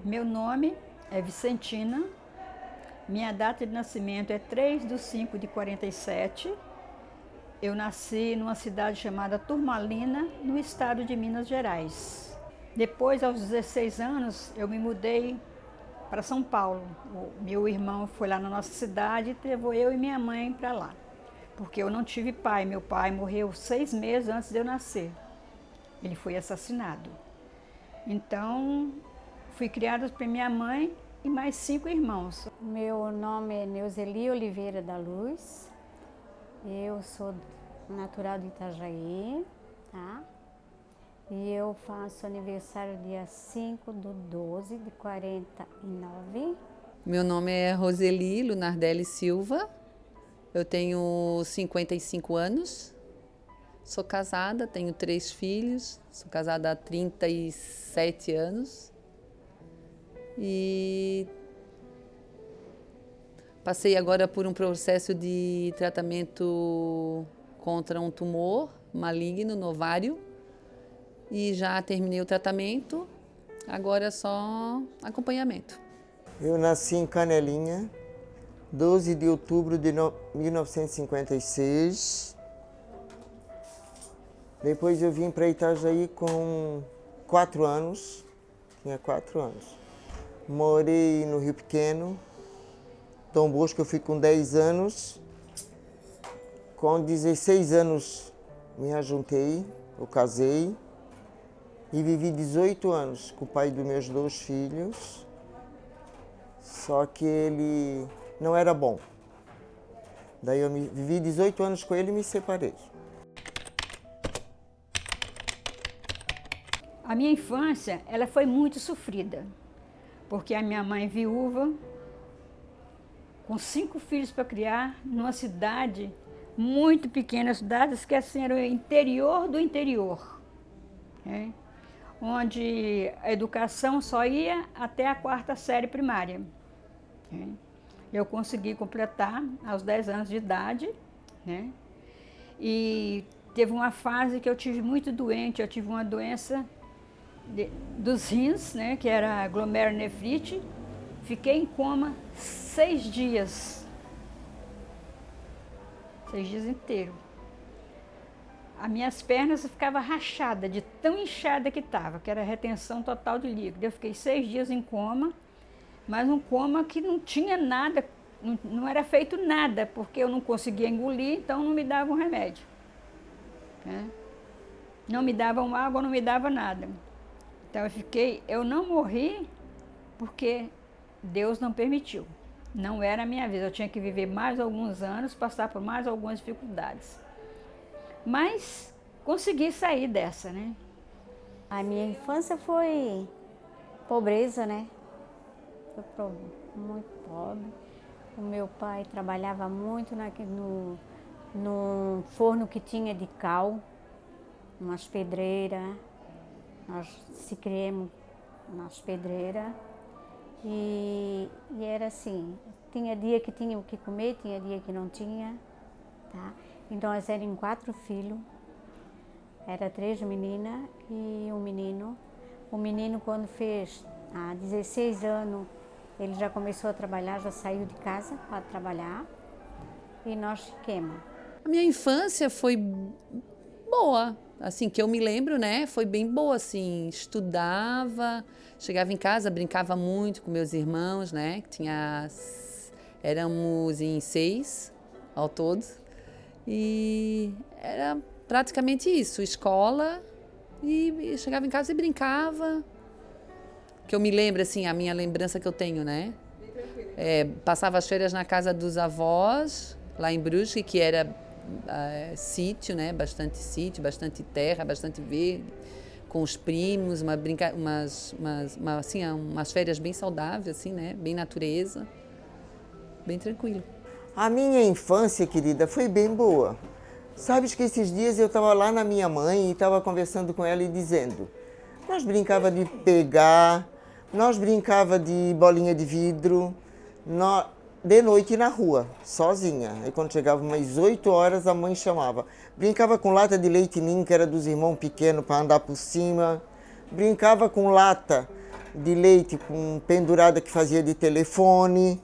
Meu nome é Vicentina, minha data de nascimento é 3/5/47. Eu nasci numa cidade chamada Turmalina, no estado de Minas Gerais. Depois, aos 16 anos, eu me mudei para São Paulo. O meu irmão foi lá na nossa cidade e levou eu e minha mãe para lá. Porque eu não tive pai, meu pai morreu 6 meses antes de eu nascer. Ele foi assassinado. Então, fui criada por minha mãe e mais 5 irmãos. Meu nome é Neuzeli Oliveira da Luz. Eu sou natural de Itajaí, tá? E eu faço aniversário dia 5/12/49. Meu nome é Roseli Lunardelli Silva. Eu tenho 55 anos. Sou casada, tenho 3 filhos. Sou casada há 37 anos. E passei agora por um processo de tratamento contra um tumor maligno no ovário. E já terminei o tratamento, agora é só acompanhamento. Eu nasci em Canelinha, 12 de outubro de 1956. Depois eu vim para Itajaí com 4 anos, tinha 4 anos. Morei no Rio Pequeno, Dom Bosco eu fui com 10 anos. Com 16 anos me ajuntei, eu casei e vivi 18 anos com o pai dos meus 2 filhos. Só que ele não era bom. Daí eu vivi 18 anos com ele e me separei. A minha infância, ela foi muito sofrida, porque a minha mãe viúva, com 5 filhos para criar, numa cidade muito pequena, cidades que assim, era o interior do interior, né? Onde a educação só ia até a 4ª série primária. Né? Eu consegui completar aos 10 anos de idade, né? E teve uma fase que eu tive muito doente, eu tive uma doença dos rins, né, que era glomerulonefrite. Fiquei em coma 6 dias. 6 dias inteiros. As minhas pernas ficavam rachadas, de tão inchada que estava, que era retenção total de líquido. Eu fiquei 6 dias em coma, mas um coma que não tinha nada, não era feito nada, porque eu não conseguia engolir, então não me davam remédio. Né? Não me davam água, não me dava nada. Então eu não morri porque Deus não permitiu. Não era a minha vida, eu tinha que viver mais alguns anos, passar por mais algumas dificuldades. Mas consegui sair dessa, né? A minha infância foi pobreza, né? Foi muito pobre. O meu pai trabalhava muito no forno que tinha de cal, umas pedreiras. Nós se criamos nas pedreiras e era assim, tinha dia que tinha o que comer, tinha dia que não tinha, tá? Então nós éramos 4 filhos, era 3 meninas e um menino. O menino quando fez 16 anos, ele já começou a trabalhar, já saiu de casa para trabalhar e nós ficamos. A minha infância foi boa, assim, que eu me lembro, né? Foi bem boa, assim, estudava, chegava em casa, brincava muito com meus irmãos, né? Éramos em 6 ao todo. E era praticamente isso, escola e chegava em casa e brincava. Que eu me lembro, assim, a minha lembrança que eu tenho, né? Passava as férias na casa dos avós, lá em Brusque, que era sítio, né? Bastante terra, bastante verde, com os primos, umas férias bem saudáveis, assim, né? Bem natureza, bem tranquilo. A minha infância, querida, foi bem boa. Sabes que esses dias eu estava lá na minha mãe e estava conversando com ela e dizendo, nós brincava de pegar, nós brincava de bolinha de vidro, de noite na rua, sozinha. Aí quando chegava umas 8 horas, a mãe chamava. Brincava com lata de leite ninho, que era dos irmãos pequenos, para andar por cima. Brincava com lata de leite com pendurada que fazia de telefone.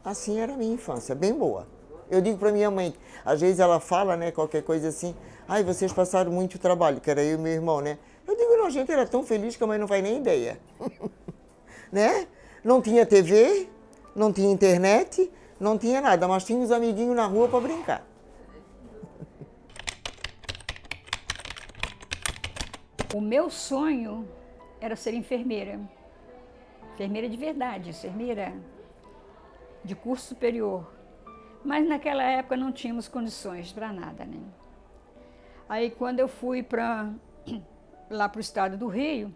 Assim era a minha infância, bem boa. Eu digo para minha mãe, às vezes ela fala, né, qualquer coisa assim, ai, vocês passaram muito trabalho, que era eu e meu irmão, né? Eu digo, não, a gente era tão feliz que a mãe não faz nem ideia. Né? Não tinha TV, não tinha internet, não tinha nada, mas tinha uns amiguinhos na rua para brincar. O meu sonho era ser enfermeira. Enfermeira de verdade, enfermeira de curso superior. Mas naquela época não tínhamos condições para nada, né? Aí quando eu fui lá para o estado do Rio,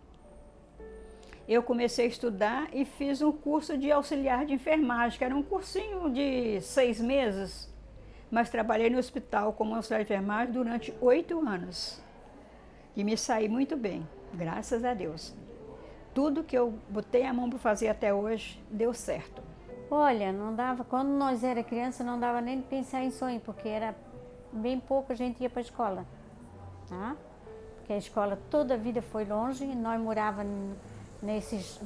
eu comecei a estudar e fiz um curso de auxiliar de enfermagem, que era um cursinho de 6 meses, mas trabalhei no hospital como auxiliar de enfermagem durante 8 anos. E me saí muito bem, graças a Deus. Tudo que eu botei a mão para fazer até hoje deu certo. Olha, não dava, quando nós era criança não dava nem de pensar em sonho, porque era bem pouco a gente ia para a escola, tá? Porque a escola toda a vida foi longe, e nós morávamos nesses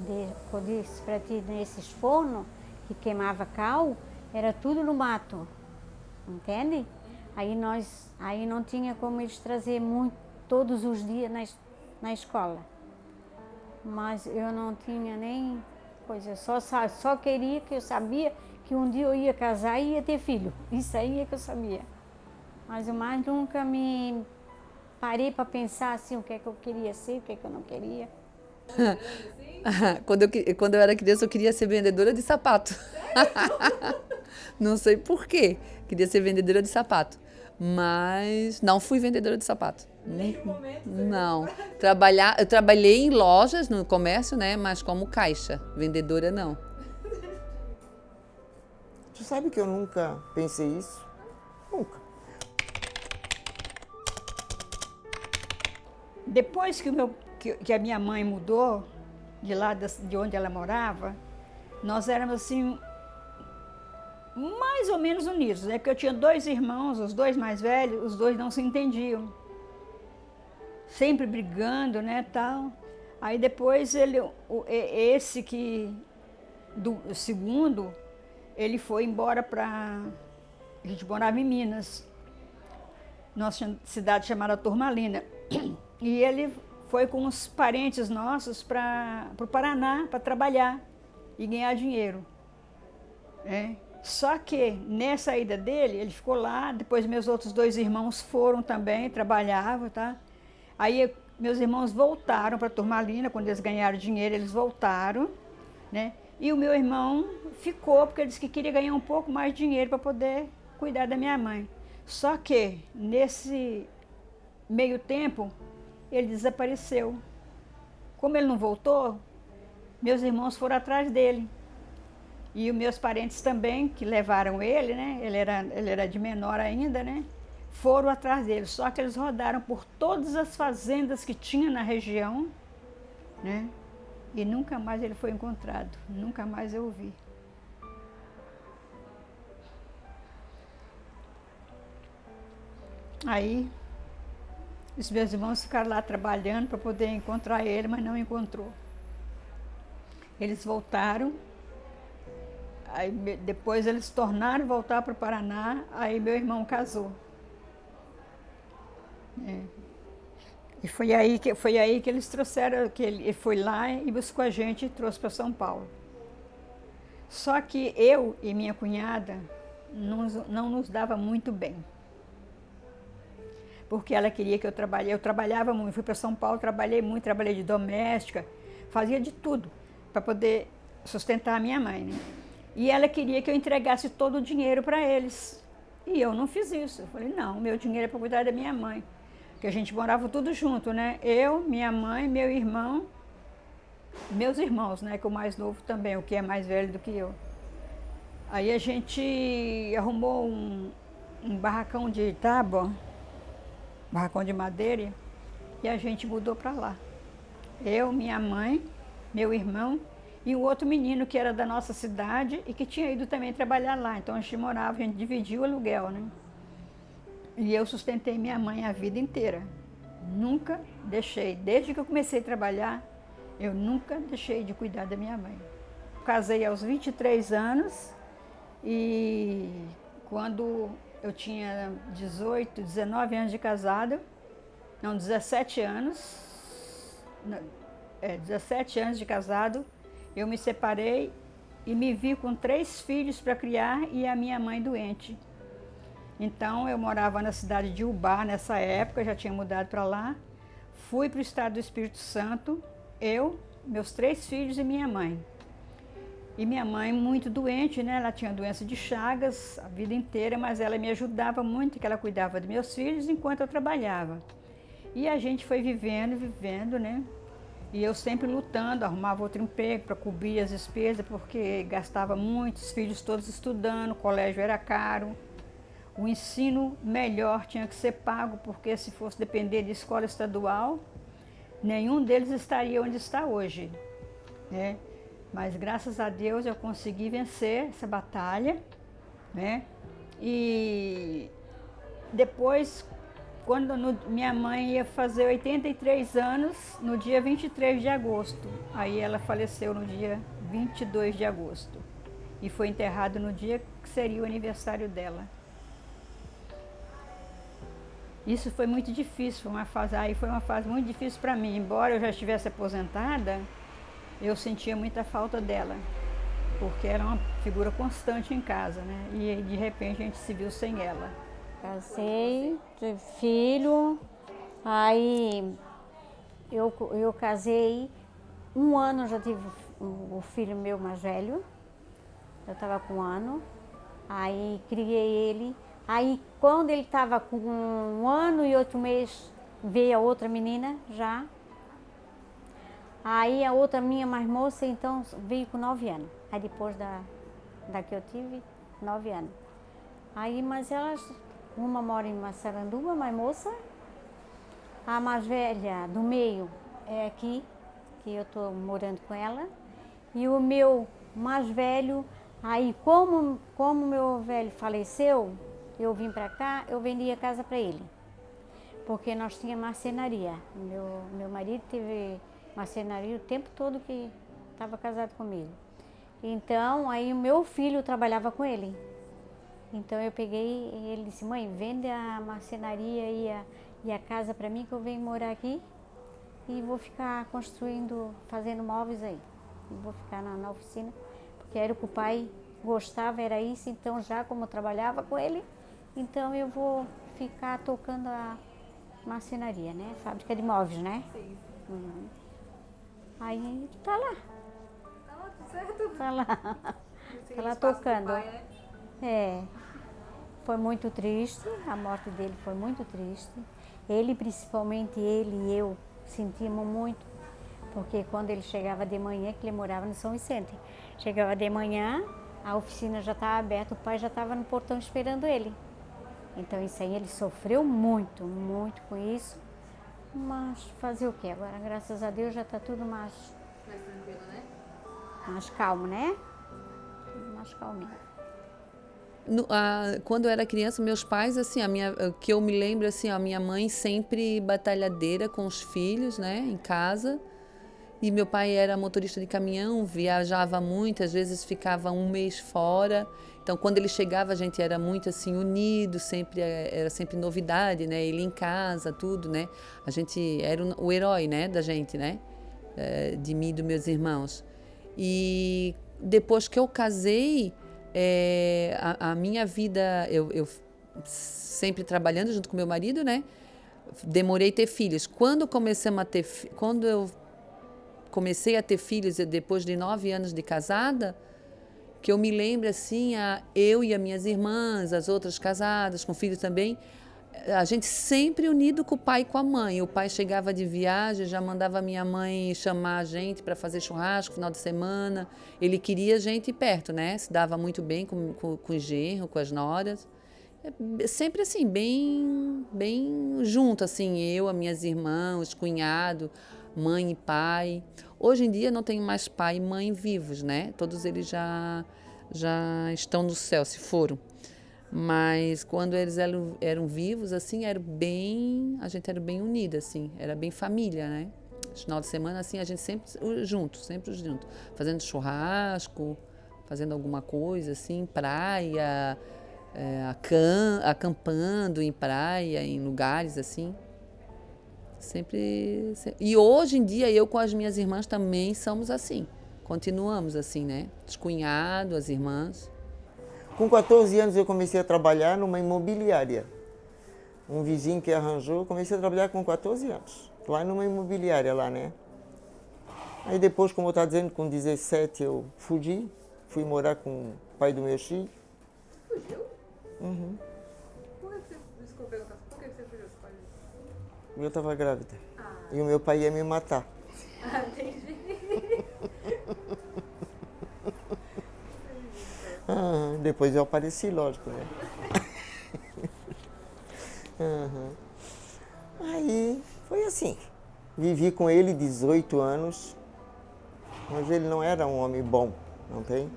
fornos que queimava cal, era tudo no mato, entende? Aí não tinha como eles trazer muito todos os dias na escola, mas eu não tinha nem coisa, só queria, que eu sabia que um dia eu ia casar e ia ter filho, isso aí é que eu sabia, mas eu mais nunca me parei para pensar assim, o que é que eu queria ser, o que é que eu não queria. Quando eu era criança, eu queria ser vendedora de sapato. Não sei por quê. Queria ser vendedora de sapato. Mas não fui vendedora de sapato. Não. Eu trabalhei em lojas, no comércio, né? Mas como caixa. Vendedora, não. Tu sabe que eu nunca pensei isso? Nunca. Depois que a minha mãe mudou de lá de onde ela morava, nós éramos assim mais ou menos unidos, né? Porque eu tinha 2 irmãos, os 2 mais velhos, os 2 não se entendiam, sempre brigando, né, tal. Aí depois o segundo, ele foi embora a gente morava em Minas, nossa cidade chamada Turmalina, e ele foi com uns parentes nossos para o Paraná para trabalhar e ganhar dinheiro. Né? Só que nessa ida dele, ele ficou lá, depois meus outros 2 irmãos foram também, trabalhavam, tá? Aí meus irmãos voltaram para Turmalina, quando eles ganharam dinheiro, eles voltaram, né? E o meu irmão ficou, porque ele disse que queria ganhar um pouco mais de dinheiro para poder cuidar da minha mãe. Só que nesse meio tempo, ele desapareceu. Como ele não voltou, meus irmãos foram atrás dele. E os meus parentes também, que levaram ele, né? Ele era de menor ainda, né? Foram atrás dele. Só que eles rodaram por todas as fazendas que tinha na região, né? E nunca mais ele foi encontrado. Nunca mais eu o vi. Aí, os meus irmãos ficaram lá trabalhando para poder encontrar ele, mas não encontrou. Eles voltaram, aí depois eles tornaram voltar para o Paraná, aí meu irmão casou. E foi aí que eles trouxeram, que ele foi lá e buscou a gente e trouxe para São Paulo. Só que eu e minha cunhada não nos dava muito bem. Porque ela queria que eu trabalhava muito, fui para São Paulo, trabalhei muito, trabalhei de doméstica, fazia de tudo para poder sustentar a minha mãe, né? E ela queria que eu entregasse todo o dinheiro para eles. E eu não fiz isso. Eu falei, não, meu dinheiro é para cuidar da minha mãe. Porque a gente morava tudo junto, né? Eu, minha mãe, meu irmão, meus irmãos, né? Que o mais novo também, o que é mais velho do que eu. Aí a gente arrumou um barracão de tábua, barracão de madeira, e a gente mudou para lá. Eu, minha mãe, meu irmão e um outro menino que era da nossa cidade e que tinha ido também trabalhar lá. Então a gente morava, a gente dividia o aluguel, né? E eu sustentei minha mãe a vida inteira. Nunca deixei. Desde que eu comecei a trabalhar, Eu nunca deixei de cuidar da minha mãe. Casei aos 23 anos e quando eu tinha 18, 19 anos de casada, não, 17 anos, 17 anos de casado, eu me separei e me vi com 3 filhos para criar e a minha mãe doente. Então eu morava na cidade de Ubá nessa época, já tinha mudado para lá. Fui para o estado do Espírito Santo, eu, meus 3 filhos e minha mãe. E minha mãe muito doente, né? Ela tinha doença de Chagas a vida inteira, mas ela me ajudava muito, que ela cuidava dos meus filhos enquanto eu trabalhava. E a gente foi vivendo, né? E eu sempre lutando, arrumava outro emprego para cobrir as despesas, porque gastava muito, os filhos todos estudando, o colégio era caro. O ensino melhor tinha que ser pago, porque se fosse depender de escola estadual, nenhum deles estaria onde está hoje, né? Mas graças a Deus eu consegui vencer essa batalha, né? E depois, quando minha mãe ia fazer 83 anos, no dia 23 de agosto, aí ela faleceu no dia 22 de agosto e foi enterrada no dia que seria o aniversário dela. Isso foi muito difícil, foi uma fase muito difícil para mim. Embora eu já estivesse aposentada, eu sentia muita falta dela, porque era uma figura constante em casa, né? E de repente a gente se viu sem ela. Casei, tive filho, aí eu casei, 1 ano já tive o filho meu mais velho, eu estava com 1 ano, aí criei ele. Aí, quando ele estava com 1 ano e 8 meses, veio a outra menina já. Aí, a outra minha mais moça, então, veio com 9 anos. Aí, depois da que eu tive, 9 anos. Aí, mas elas, uma mora em Massaranduba, mais moça. A mais velha, do meio, é aqui, que eu estou morando com ela. E o meu mais velho, aí, como meu velho faleceu, eu vim para cá, eu vendi a casa para ele, porque nós tínhamos marcenaria. Meu marido teve marcenaria o tempo todo que estava casado comigo. Então, aí o meu filho trabalhava com ele. Então eu peguei e ele disse: mãe, vende a marcenaria e a casa para mim, que eu venho morar aqui e vou ficar construindo, fazendo móveis aí. E vou ficar na oficina, porque era o que o pai gostava, era isso. Então, já como eu trabalhava com ele, então eu vou ficar tocando a marcenaria, né? Fábrica de móveis, né? Sim. Uhum. Aí tá lá. Tá lá, tá certo? Tá lá. Tá lá tocando. Pai, né? É. Foi muito triste, a morte dele foi muito triste. Ele, principalmente ele e eu, sentimos muito, porque quando ele chegava de manhã, que ele morava no São Vicente, chegava de manhã, a oficina já estava aberta, o pai já estava no portão esperando ele. Então isso aí ele sofreu muito, muito com isso, mas fazer o quê? Agora, graças a Deus, já está tudo mais tranquilo, né? Mais calmo, né? Tudo mais calminho. Quando eu era criança, meus pais, assim, que eu me lembro, assim, a minha mãe sempre batalhadeira com os filhos, né, em casa. E meu pai era motorista de caminhão, viajava muito, às vezes ficava 1 mês fora. Então, quando ele chegava, a gente era muito assim unido, era sempre novidade, né? Ele em casa, tudo, né? A gente era o herói, né, da gente, né? De mim e dos meus irmãos. E depois que eu casei, a minha vida, eu sempre trabalhando junto com meu marido, né? Demorei a ter filhos. Quando eu comecei a ter filhos depois de 9 anos de casada, que eu me lembro assim, eu e as minhas irmãs, as outras casadas, com filhos também, a gente sempre unido com o pai e com a mãe. O pai chegava de viagem, já mandava a minha mãe chamar a gente para fazer churrasco no final de semana. Ele queria a gente perto, né? Se dava muito bem com o genro, com as noras. Sempre assim, bem junto, assim, eu, as minhas irmãs, os cunhados, mãe e pai. Hoje em dia não tenho mais pai e mãe vivos, né? Todos eles já estão no céu, se foram. Mas quando eles eram vivos, assim, a gente era bem unida, assim, era bem família, né? Final de semana, assim, a gente sempre junto, fazendo churrasco, fazendo alguma coisa, assim, praia, acampando em praia, em lugares, assim. Sempre. E hoje em dia, eu com as minhas irmãs também somos assim. Continuamos assim, né? Os cunhados, as irmãs. Com 14 anos eu comecei a trabalhar numa imobiliária. Um vizinho que arranjou, comecei a trabalhar com 14 anos. Lá numa imobiliária lá, né? Aí depois, como eu estava dizendo, com 17 eu fugi. Fui morar com o pai do meu filho. Fugiu? Uhum. Por que você, desculpa, por que você fugiu? Você pode... Eu estava grávida. Ah. E o meu pai ia me matar. Ah, entendi. Depois eu apareci, lógico, né? Aí foi assim. Vivi com ele 18 anos, mas ele não era um homem bom, não tem?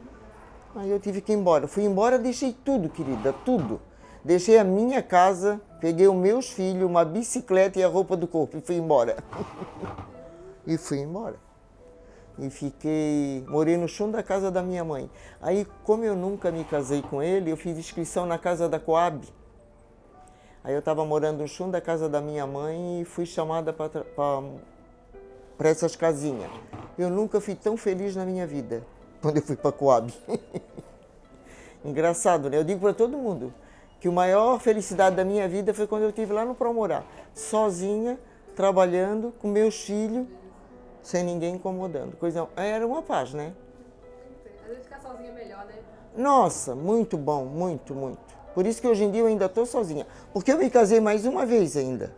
Aí eu tive que ir embora. Fui embora, deixei tudo, querida, tudo. Deixei a minha casa, peguei os meus filhos, uma bicicleta e a roupa do corpo e fui embora. E fui embora. E morei no chão da casa da minha mãe. Aí, como eu nunca me casei com ele, eu fiz inscrição na casa da Coab. Aí eu estava morando no chão da casa da minha mãe e fui chamada para essas casinhas. Eu nunca fui tão feliz na minha vida quando eu fui para a Coab. Engraçado, né? Eu digo para todo mundo que a maior felicidade da minha vida foi quando eu estive lá no Promorar, sozinha, trabalhando com meus filhos, sem ninguém incomodando. Era uma paz, né? Às vezes ficar sozinha é melhor, né? Nossa, muito bom, muito, muito. Por isso que hoje em dia eu ainda estou sozinha. Porque eu me casei mais uma vez ainda.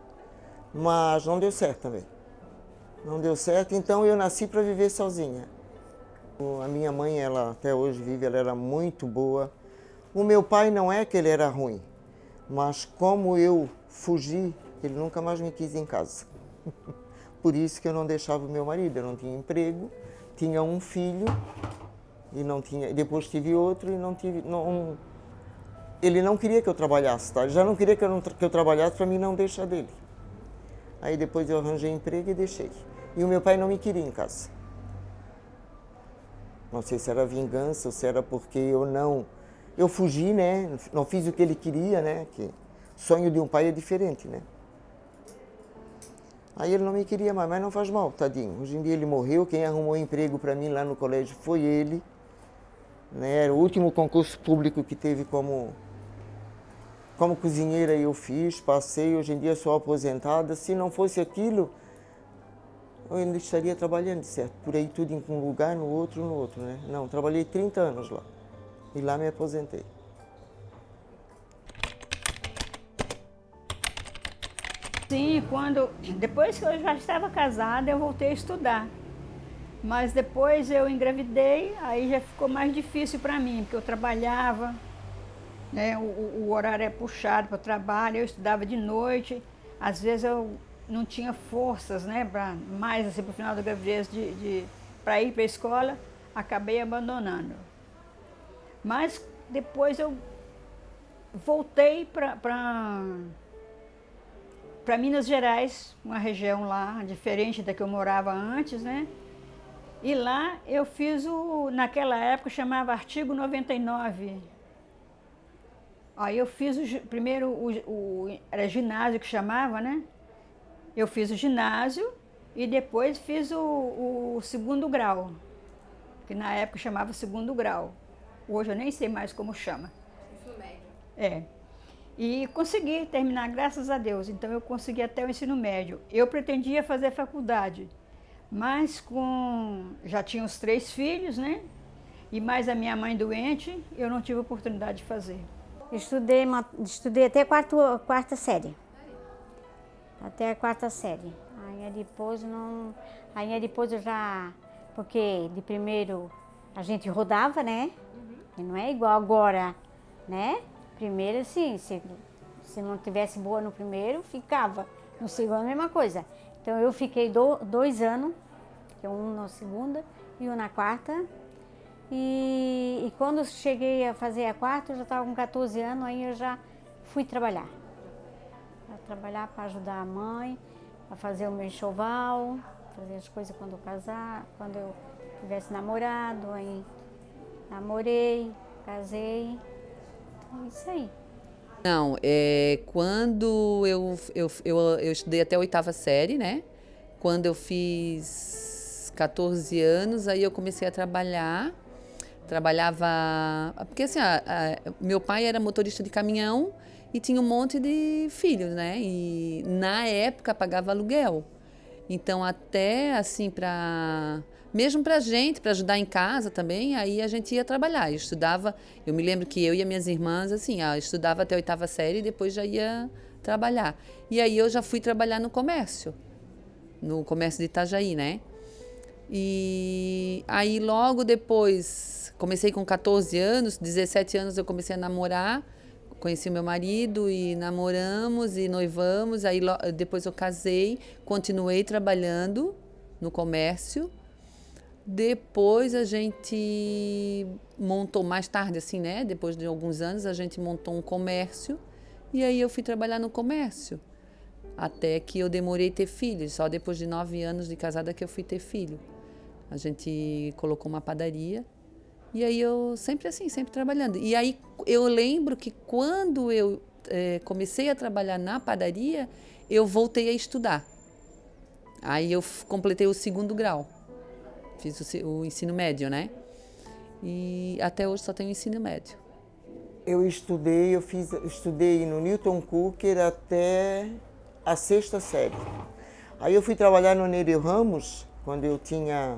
Mas não deu certo também. Não deu certo, então eu nasci para viver sozinha. A minha mãe, ela até hoje vive, ela era muito boa. O meu pai não é que ele era ruim, mas como eu fugi, ele nunca mais me quis em casa. Por isso que eu não deixava o meu marido, eu não tinha emprego, tinha um filho e não tinha, depois tive outro e não tive, ele não queria que eu trabalhasse, tá? Ele já não queria que eu trabalhasse para mim não deixar dele. Aí depois eu arranjei emprego e deixei. E o meu pai não me queria em casa. Não sei se era vingança ou se era porque eu fugi, né? Não fiz o que ele queria, né? Que sonho de um pai é diferente, né? Aí ele não me queria mais, mas não faz mal, tadinho. Hoje em dia ele morreu, quem arrumou emprego para mim lá no colégio foi ele. Né? Era o último concurso público que teve como cozinheira eu fiz, passei, hoje em dia sou aposentada. Se não fosse aquilo, eu ainda estaria trabalhando, certo? Por aí tudo em um lugar, no outro, né? Não, trabalhei 30 anos lá e lá me aposentei. Sim, depois que eu já estava casada, eu voltei a estudar. Mas depois eu engravidei, aí já ficou mais difícil para mim, porque eu trabalhava, né? O horário é puxado para o trabalho, eu estudava de noite, às vezes eu não tinha forças, né, mais assim para o final da gravidez para ir para a escola, acabei abandonando. Mas depois eu voltei para Minas Gerais, uma região lá diferente da que eu morava antes, né? E lá eu fiz naquela época chamava artigo 99. Aí eu fiz primeiro era ginásio que chamava, né? Eu fiz o ginásio e depois fiz o segundo grau, que na época chamava segundo grau. Hoje eu nem sei mais como chama. Ensino médio. É. E consegui terminar, graças a Deus. Então eu consegui até o ensino médio. Eu pretendia fazer faculdade, mas já tinha os 3 filhos, né? E mais a minha mãe doente, eu não tive oportunidade de fazer. Estudei até a quarta série. Até a quarta série. Aí depois eu já... Porque de primeiro a gente rodava, né? E não é igual agora, né? Primeiro, assim, se não tivesse boa no primeiro, ficava. No segundo, a mesma coisa. Então eu fiquei 2 anos, um na segunda e um na quarta. E quando eu cheguei a fazer a quarta, eu já estava com 14 anos, aí eu já fui trabalhar. Para ajudar a mãe, a fazer o meu enxoval, fazer as coisas quando eu casar, quando eu tivesse namorado, aí namorei, casei, então isso aí. Não, quando eu estudei até a 8ª série, né? Quando eu fiz 14 anos, aí eu comecei a trabalhar. Trabalhava... Porque assim, meu pai era motorista de caminhão e tinha um monte de filhos, né? E na época pagava aluguel. Então até assim mesmo pra gente, para ajudar em casa também, aí a gente ia trabalhar. Eu me lembro que eu e as minhas irmãs, assim, eu estudava até a 8ª série e depois já ia trabalhar. E aí eu já fui trabalhar no comércio de Itajaí, né? E aí logo depois, comecei com 14 anos, 17 anos eu comecei a namorar, conheci o meu marido e namoramos e noivamos, aí depois eu casei, continuei trabalhando no comércio. Depois a gente montou, mais tarde assim, né? Depois de alguns anos a gente montou um comércio e aí eu fui trabalhar no comércio. Até que eu demorei a ter filhos, só depois de 9 anos de casada que eu fui ter filho. A gente colocou uma padaria e aí eu sempre assim, sempre trabalhando. E aí eu lembro que quando eu comecei a trabalhar na padaria, eu voltei a estudar. Aí eu completei o 2º grau, fiz o ensino médio, né? E até hoje só tenho ensino médio. Eu estudei no Newton Cooker até a 6ª série. Aí eu fui trabalhar no Nereu Ramos quando eu tinha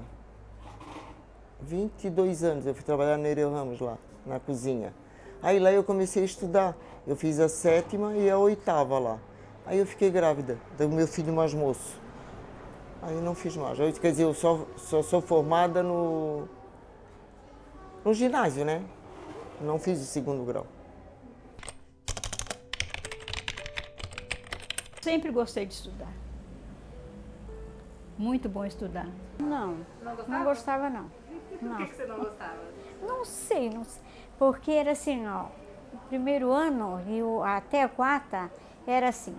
22 anos. Eu fui trabalhar no Nereu Ramos lá, na cozinha. Aí lá eu comecei a estudar. Eu fiz a 7ª e a 8ª lá. Aí eu fiquei grávida do meu filho mais moço. Aí não fiz mais. Quer dizer, eu só sou formada no ginásio, né? Não fiz o 2º grau. Sempre gostei de estudar. Muito bom estudar. Não, não gostava não. Por que você não gostava? Não sei. Porque era assim, ó, o primeiro ano e até a 4ª era assim.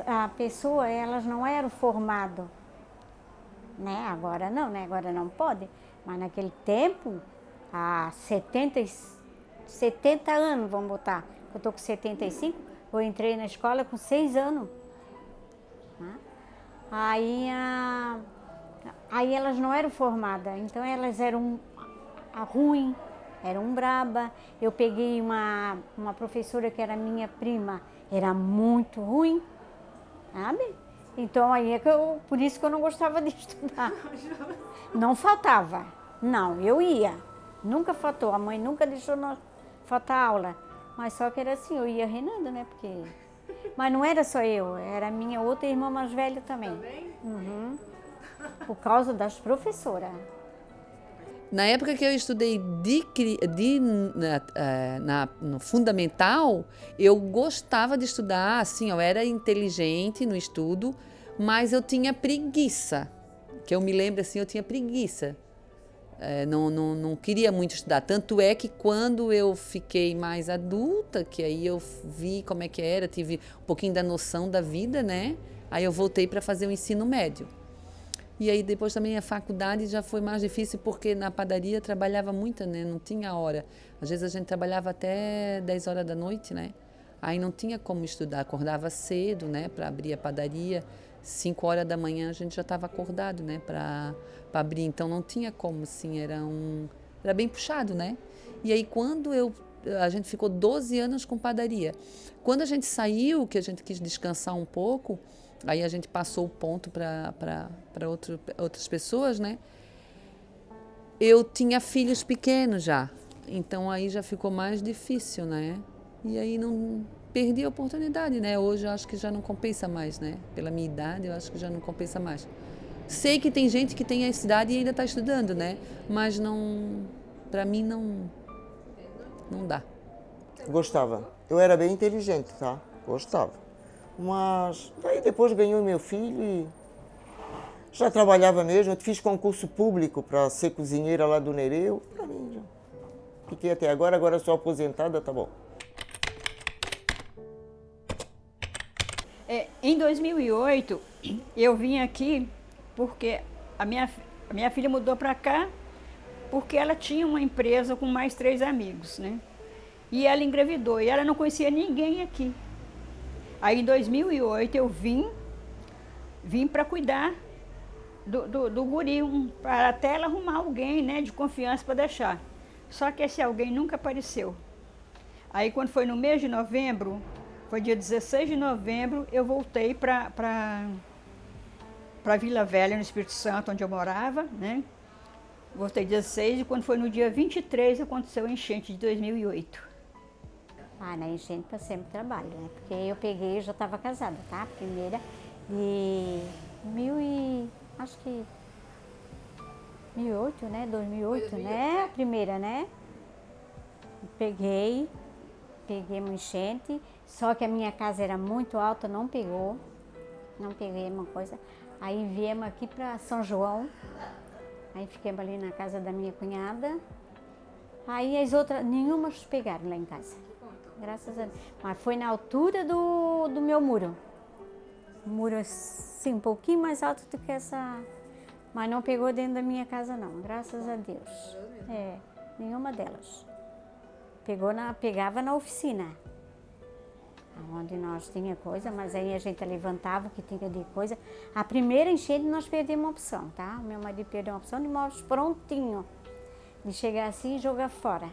A pessoa, elas não eram formadas, né? Agora não, né? Agora não pode. Mas naquele tempo, há 70 anos, vamos botar. Eu tô com 75, eu entrei na escola com 6 anos. Né? Aí elas não eram formadas, então elas eram ruins, eram braba. Eu peguei uma professora que era minha prima, era muito ruim, sabe? Então aí por isso que eu não gostava de estudar. Não faltava, não, eu ia. Nunca faltou, a mãe nunca deixou nós faltar aula. Mas só que era assim, eu ia reinando, né? Mas não era só eu, era a minha outra irmã mais velha também. Uhum. Por causa das professoras. Na época que eu estudei no fundamental, eu gostava de estudar, assim, eu era inteligente no estudo, mas eu tinha preguiça. Que eu me lembro assim, eu tinha preguiça. Não queria muito estudar. Tanto é que quando eu fiquei mais adulta, que aí eu vi como é que era, tive um pouquinho da noção da vida, né? Aí eu voltei para fazer o ensino médio. E aí depois também a faculdade já foi mais difícil porque na padaria trabalhava muito, né? Não tinha hora. Às vezes a gente trabalhava até 10 horas da noite, né? Aí não tinha como estudar. Acordava cedo, né? Para abrir a padaria. 5 horas da manhã a gente já estava acordado, né? Para abrir. Então não tinha como, assim. Era bem puxado, né? E aí quando a gente ficou 12 anos com padaria. Quando a gente saiu, que a gente quis descansar um pouco, aí a gente passou o ponto para outras pessoas, né? Eu tinha filhos pequenos já, então aí já ficou mais difícil, né? E aí não perdi a oportunidade, né? Hoje eu acho que já não compensa mais, né? Pela minha idade, eu acho que já não compensa mais. Sei que tem gente que tem essa idade e ainda está estudando, né? Mas não, para mim não dá. Gostava. Eu era bem inteligente, tá? Gostava. Mas daí depois ganhou meu filho e já trabalhava mesmo. Eu fiz concurso público para ser cozinheira lá do Nereu. Para mim já. Fiquei até agora sou aposentada, tá bom. Em 2008, eu vim aqui porque a minha filha mudou para cá porque ela tinha uma empresa com mais 3 amigos, né? E ela engravidou e ela não conhecia ninguém aqui. Aí em 2008 eu vim para cuidar do guri, para até ela arrumar alguém, né, de confiança para deixar. Só que esse alguém nunca apareceu. Aí quando foi no mês de novembro, foi dia 16 de novembro, eu voltei para Vila Velha, no Espírito Santo, onde eu morava, né? Voltei 16 e quando foi no dia 23 aconteceu a enchente de 2008. Ah, na enchente passei muito trabalho, né? Porque eu peguei, eu já estava casada, tá? Primeira de acho que 2008, né? 2008, né? A primeira, né? Peguei uma enchente, só que a minha casa era muito alta, não peguei uma coisa. Aí viemos aqui para São João, aí fiquemos ali na casa da minha cunhada. Aí as outras, nenhuma pegaram lá em casa, graças a Deus. Mas foi na altura do meu muro. O muro assim, um pouquinho mais alto do que essa, mas não pegou dentro da minha casa não, graças a Deus. Nenhuma delas. Pegava na oficina, onde nós tinha coisa, mas aí a gente levantava o que tinha de coisa. A primeira enchente nós perdemos uma opção, tá? O meu marido perdeu uma opção de móveis prontinho, de chegar assim e jogar fora.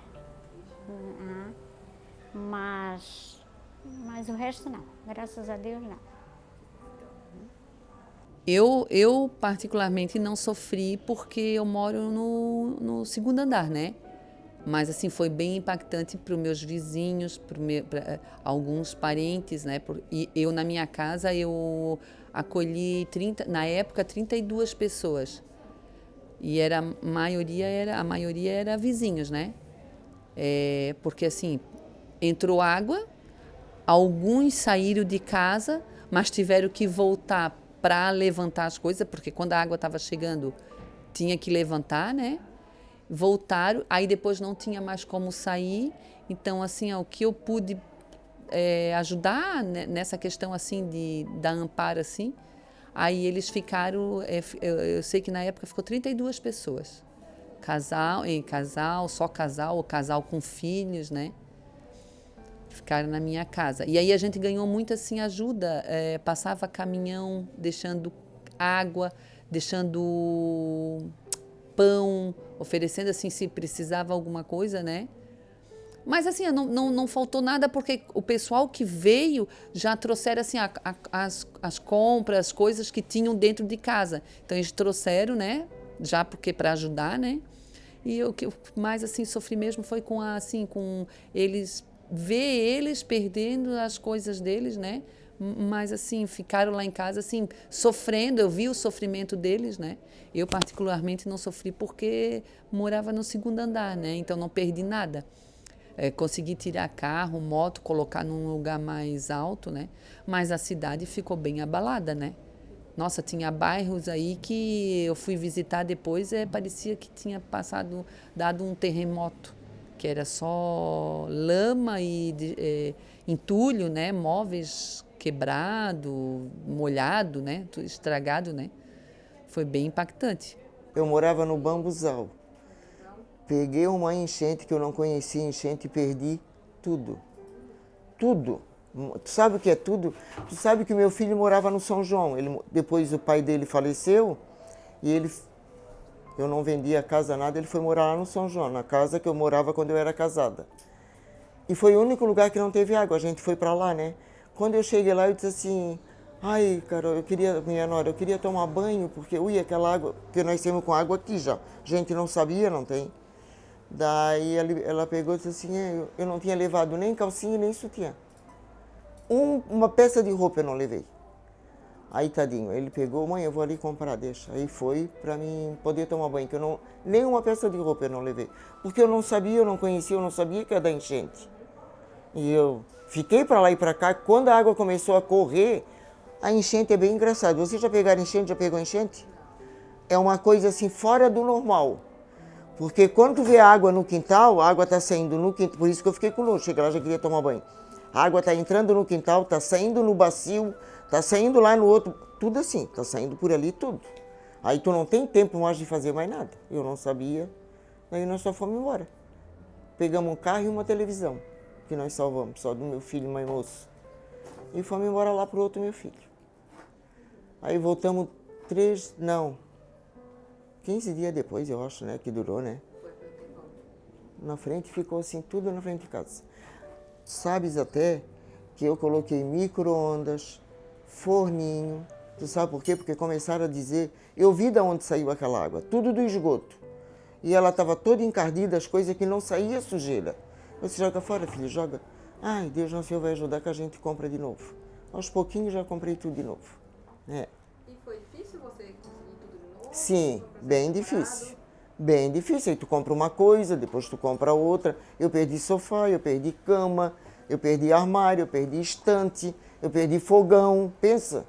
Mas o resto não, graças a Deus não. Eu particularmente não sofri porque eu moro no segundo andar, né? Mas assim foi bem impactante para os meus vizinhos, para alguns parentes, né? E eu na minha casa eu acolhi na época 32 pessoas e a maioria era vizinhos, né? Porque assim entrou água, alguns saíram de casa, mas tiveram que voltar para levantar as coisas, porque quando a água estava chegando tinha que levantar, né? Voltaram, aí depois não tinha mais como sair, então assim, o que eu pude ajudar nessa questão assim da Amparo, assim, aí eles ficaram, eu sei que na época ficou 32 pessoas, só casal, ou casal com filhos, né, ficaram na minha casa, e aí a gente ganhou muito assim ajuda, passava caminhão, deixando água, deixando pão, oferecendo assim se precisava alguma coisa, né? Mas assim, não faltou nada porque o pessoal que veio já trouxeram assim as compras, as coisas que tinham dentro de casa. Então eles trouxeram, né? Já porque para ajudar, né? E o que mais assim sofri mesmo foi com eles perdendo as coisas deles, né? Mas assim, ficaram lá em casa assim, sofrendo, eu vi o sofrimento deles, né? Eu particularmente não sofri porque morava no segundo andar, né? Então não perdi nada. Consegui tirar carro, moto, colocar num lugar mais alto, né? Mas a cidade ficou bem abalada, né? Nossa, tinha bairros aí que eu fui visitar depois, parecia que tinha dado um terremoto, que era só lama e entulho, né? Móveis quebrado, molhado, né? Tudo estragado, né? Foi bem impactante. Eu morava no Bambuzal. Peguei uma enchente que eu não conhecia, enchente, e perdi tudo. Tudo. Tu sabe o que é tudo? Tu sabe que o meu filho morava no São João. Depois o pai dele faleceu e eu não vendia a casa nada, ele foi morar lá no São João, na casa que eu morava quando eu era casada. E foi o único lugar que não teve água, a gente foi para lá, né? Quando eu cheguei lá, eu disse assim, ai, Carol, minha nora, eu queria tomar banho, porque, aquela água, porque nós temos com água aqui já. A gente não sabia, não tem. Daí ela pegou e disse assim, eu não tinha levado nem calcinha, nem sutiã. Uma peça de roupa eu não levei. Aí, tadinho, ele pegou, mãe, eu vou ali comprar, deixa. Aí foi para mim poder tomar banho, que nem uma peça de roupa eu não levei. Porque eu não sabia, eu não conhecia, eu não sabia que era da enchente. E eu fiquei para lá e para cá, quando a água começou a correr, a enchente é bem engraçada. Vocês já pegaram enchente, já pegou enchente? É uma coisa assim fora do normal. Porque quando tu vê a água no quintal, a água está saindo no quintal, por isso que eu fiquei com nojo, cheguei lá já queria tomar banho. A água está entrando no quintal, está saindo no bacio, Tá saindo lá no outro, tudo assim, tá saindo por ali tudo. Aí tu não tem tempo mais de fazer mais nada. Eu não sabia, aí nós só fomos embora. Pegamos um carro e uma televisão, que nós salvamos, só do meu filho mais moço. E fomos embora lá pro outro meu filho. Aí voltamos 15 dias depois, eu acho, né, que durou, né? Na frente, ficou assim, tudo na frente de casa. Sabes até que eu coloquei micro-ondas, forninho. Tu sabe por quê? Porque começaram a dizer, eu vi de onde saiu aquela água, tudo do esgoto. E ela estava toda encardida, as coisas que não saía sujeira. Você joga fora, filho, joga. Ai, Deus, nosso Senhor vai ajudar que a gente compra de novo. Aos pouquinhos já comprei tudo de novo. É. E foi difícil você conseguir tudo de novo? Sim, Foi um bem processo difícil. Bem difícil. Aí tu compra uma coisa, depois tu compra outra. Eu perdi sofá, eu perdi cama, eu perdi armário, eu perdi estante, eu perdi fogão. Pensa.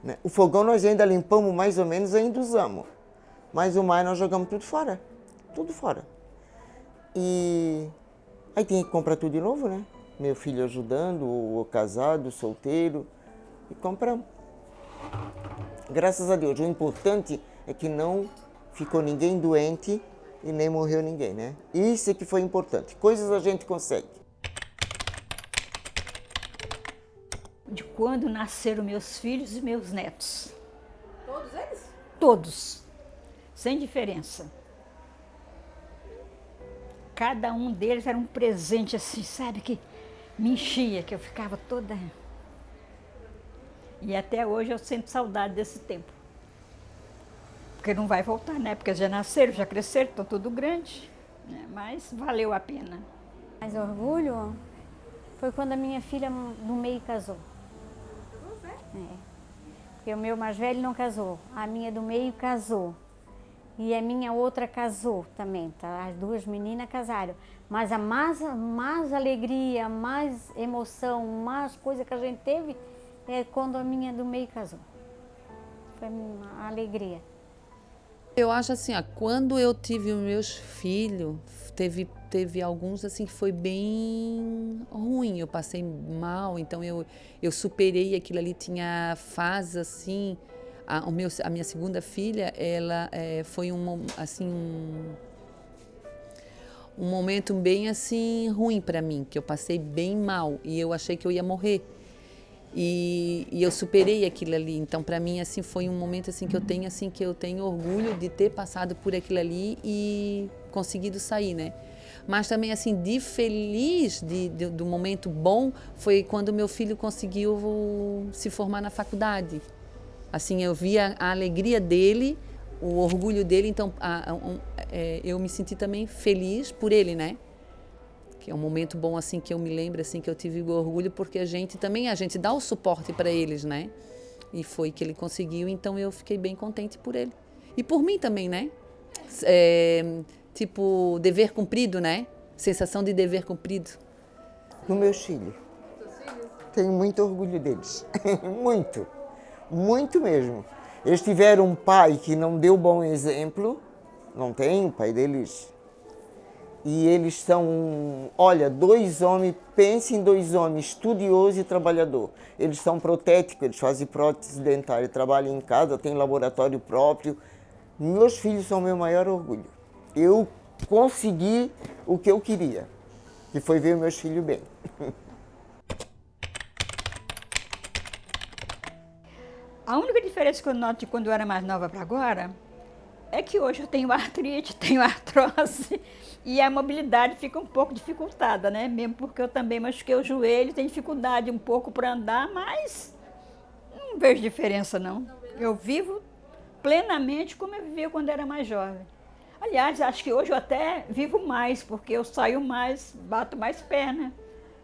Né? O fogão nós ainda limpamos mais ou menos, ainda usamos. Mas o mais nós jogamos tudo fora. Tudo fora. E aí tinha que comprar tudo de novo, né? Meu filho ajudando, o casado, o solteiro. E compramos. Graças a Deus. O importante é que não ficou ninguém doente e nem morreu ninguém, né? Isso é que foi importante. Coisas a gente consegue. De quando nasceram meus filhos e meus netos. Todos eles? Todos, sem diferença. Cada um deles era um presente assim, sabe, que me enchia, que eu ficava toda... E até hoje eu sinto saudade desse tempo. Porque não vai voltar, né? Porque já nasceram, já cresceram, estão tudo grande, né? Mas valeu a pena. Mais orgulho foi quando a minha filha do meio casou. É. Porque o meu mais velho não casou, a minha do meio casou. E a minha outra casou também, tá? As duas meninas casaram. Mas a mais alegria, mais emoção, mais coisa que a gente teve é quando a minha do meio casou. Foi uma alegria. Eu acho assim, ó, quando eu tive os meus filhos, teve alguns assim que foi bem ruim, eu passei mal, então eu superei aquilo ali, tinha fases assim, a minha segunda filha, ela foi um momento bem assim ruim para mim, que eu passei bem mal e eu achei que eu ia morrer. E eu superei aquilo ali, então para mim assim foi um momento assim que eu tenho orgulho de ter passado por aquilo ali e conseguido sair, né? Mas também assim de feliz do momento bom foi quando meu filho conseguiu se formar na faculdade. Assim eu via a alegria dele, o orgulho dele, então eu me senti também feliz por ele, né? Que é um momento bom assim que eu me lembro assim que eu tive orgulho porque a gente dá o suporte para eles, né? E foi que ele conseguiu, então eu fiquei bem contente por ele e por mim também, né? Tipo dever cumprido, né? Sensação de dever cumprido. No meus filhos. Tenho muito orgulho deles. Muito. Muito mesmo. Eles tiveram um pai que não deu bom exemplo. Não tem, o pai deles. E eles são, olha, dois homens, pense em dois homens, estudioso e trabalhador. Eles são protéticos, eles fazem prótese dentária, trabalham em casa, têm laboratório próprio. Meus filhos são o meu maior orgulho. Eu consegui o que eu queria, que foi ver meus filhos bem. A única diferença que eu noto de quando eu era mais nova para agora é que hoje eu tenho artrite, tenho artrose e a mobilidade fica um pouco dificultada, né? Mesmo porque eu também machuquei o joelho, tenho dificuldade um pouco para andar, mas não vejo diferença não. Eu vivo plenamente como eu vivia quando era mais jovem. Aliás, acho que hoje eu até vivo mais, porque eu saio mais, bato mais perna.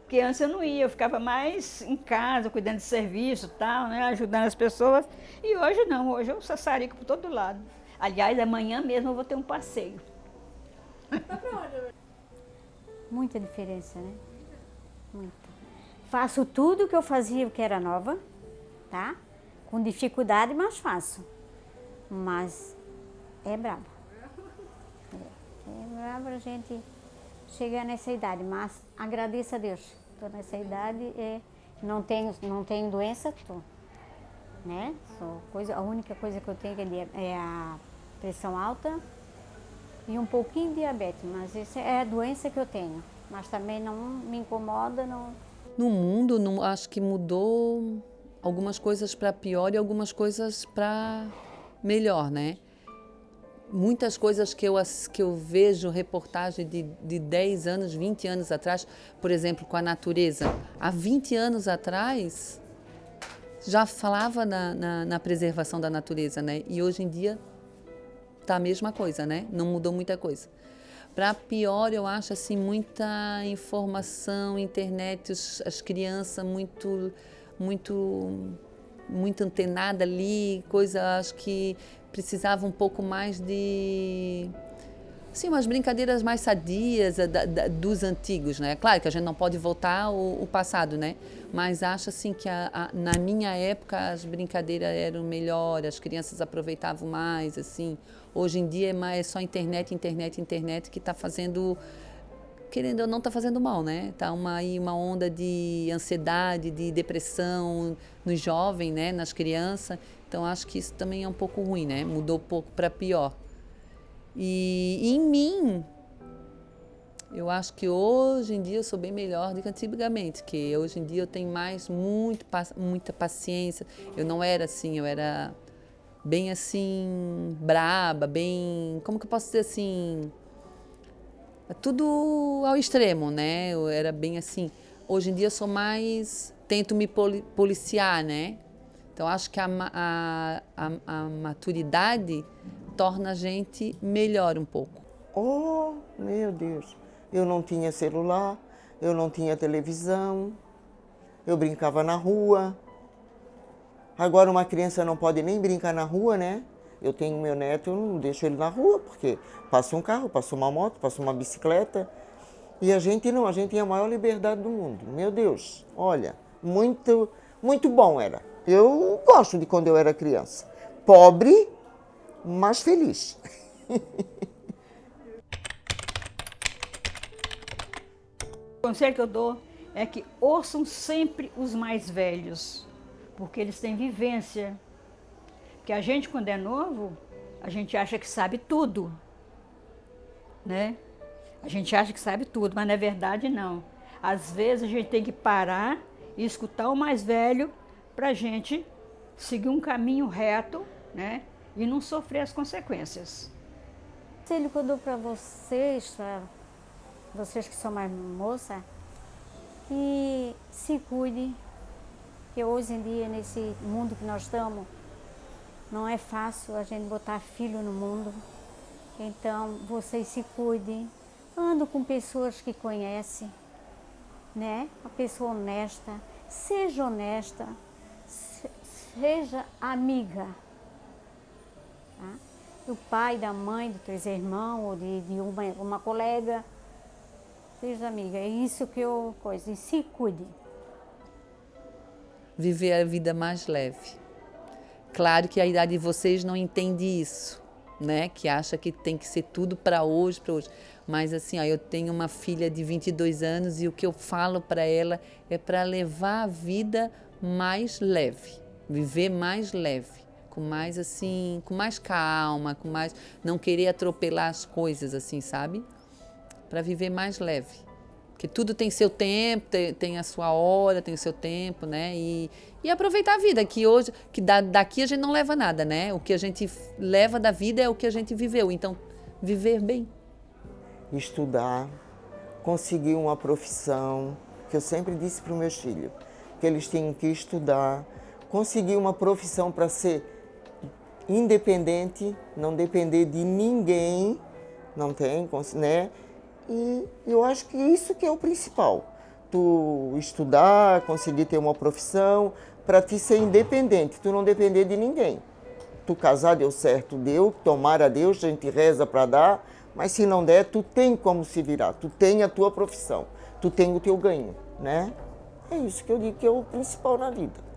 Porque antes eu não ia, eu ficava mais em casa, cuidando de serviço e tal, né? Ajudando as pessoas. E hoje não, hoje eu sassarico por todo lado. Aliás, amanhã mesmo eu vou ter um passeio. Muita diferença, né? Muita. Faço tudo que eu fazia que era nova, tá? Com dificuldade, mas faço. Mas é brabo. É brabo a gente chegar nessa idade, mas agradeço a Deus. Estou nessa idade não tenho doença, né? A única coisa que eu tenho é a pressão alta e um pouquinho de diabetes, mas isso é a doença que eu tenho. Mas também não me incomoda, não. No mundo, acho que mudou algumas coisas para pior e algumas coisas para melhor, né? Muitas coisas que eu vejo reportagem de 10 anos, 20 anos atrás, por exemplo, com a natureza. Há 20 anos atrás, já falava na preservação da natureza, né? E hoje em dia está a mesma coisa, né? Não mudou muita coisa. Para pior, eu acho assim, muita informação, internet, as crianças muito antenada ali, coisa, acho que precisava um pouco mais de, assim, umas brincadeiras mais sadias dos antigos, né? Claro que a gente não pode voltar ao passado, né? Mas acho assim que na minha época as brincadeiras eram melhores, as crianças aproveitavam mais, assim. Hoje em dia é só internet que está fazendo, querendo ou não, está fazendo mal, né? Está uma onda de ansiedade, de depressão nos jovens, né? Nas crianças. Então acho que isso também é um pouco ruim, né? Mudou um pouco para pior. E em mim, eu acho que hoje em dia eu sou bem melhor do que antigamente, que hoje em dia eu tenho muita paciência. Eu não era assim, eu era bem assim, braba, bem, como que eu posso dizer assim, tudo ao extremo, né? Eu era bem assim. Hoje em dia eu sou mais, tento me policiar, né? Então acho que a maturidade torna a gente melhor um pouco. Oh, meu Deus! Eu não tinha celular, eu não tinha televisão, eu brincava na rua. Agora uma criança não pode nem brincar na rua, né? Eu tenho meu neto, eu não deixo ele na rua, porque passa um carro, passa uma moto, passa uma bicicleta. E a gente não, a gente tem a maior liberdade do mundo. Meu Deus, olha, muito bom era. Eu gosto de quando eu era criança. Pobre, mas feliz. O conselho que eu dou é que ouçam sempre os mais velhos, porque eles têm vivência. Porque a gente, quando é novo, a gente acha que sabe tudo, né? A gente acha que sabe tudo, mas na verdade não. Às vezes a gente tem que parar e escutar o mais velho para a gente seguir um caminho reto, né? E não sofrer as consequências. O conselho que eu dou para vocês que são mais moça, que se cuide, que hoje em dia, nesse mundo que nós estamos, não é fácil a gente botar filho no mundo. Então, vocês se cuidem, andam com pessoas que conhecem, né? Uma pessoa honesta, seja amiga. Tá? Do pai, da mãe, dos teus irmãos, ou de uma colega, seja amiga. É isso que eu coisa. E se cuide. Viver a vida mais leve. Claro que a idade de vocês não entende isso, né? Que acha que tem que ser tudo para hoje. Mas assim, ó, eu tenho uma filha de 22 anos e o que eu falo para ela é para levar a vida mais leve, viver mais leve, com mais assim, com mais calma, com mais não querer atropelar as coisas assim, sabe? Para viver mais leve. Porque tudo tem seu tempo, tem a sua hora, tem o seu tempo, né? E aproveitar a vida, que hoje, que daqui a gente não leva nada, né? O que a gente leva da vida é o que a gente viveu. Então, viver bem. Estudar, conseguir uma profissão, que eu sempre disse para os meus filhos, que eles tinham que estudar, conseguir uma profissão para ser independente, não depender de ninguém, não tem, né? E eu acho que isso que é o principal. Tu estudar, conseguir ter uma profissão, para te ser independente, tu não depender de ninguém. Tu casar deu certo, deu, tomara a Deus, a gente reza para dar, mas se não der, tu tem como se virar, tu tem a tua profissão, tu tem o teu ganho, né? É isso que eu digo que é o principal na vida.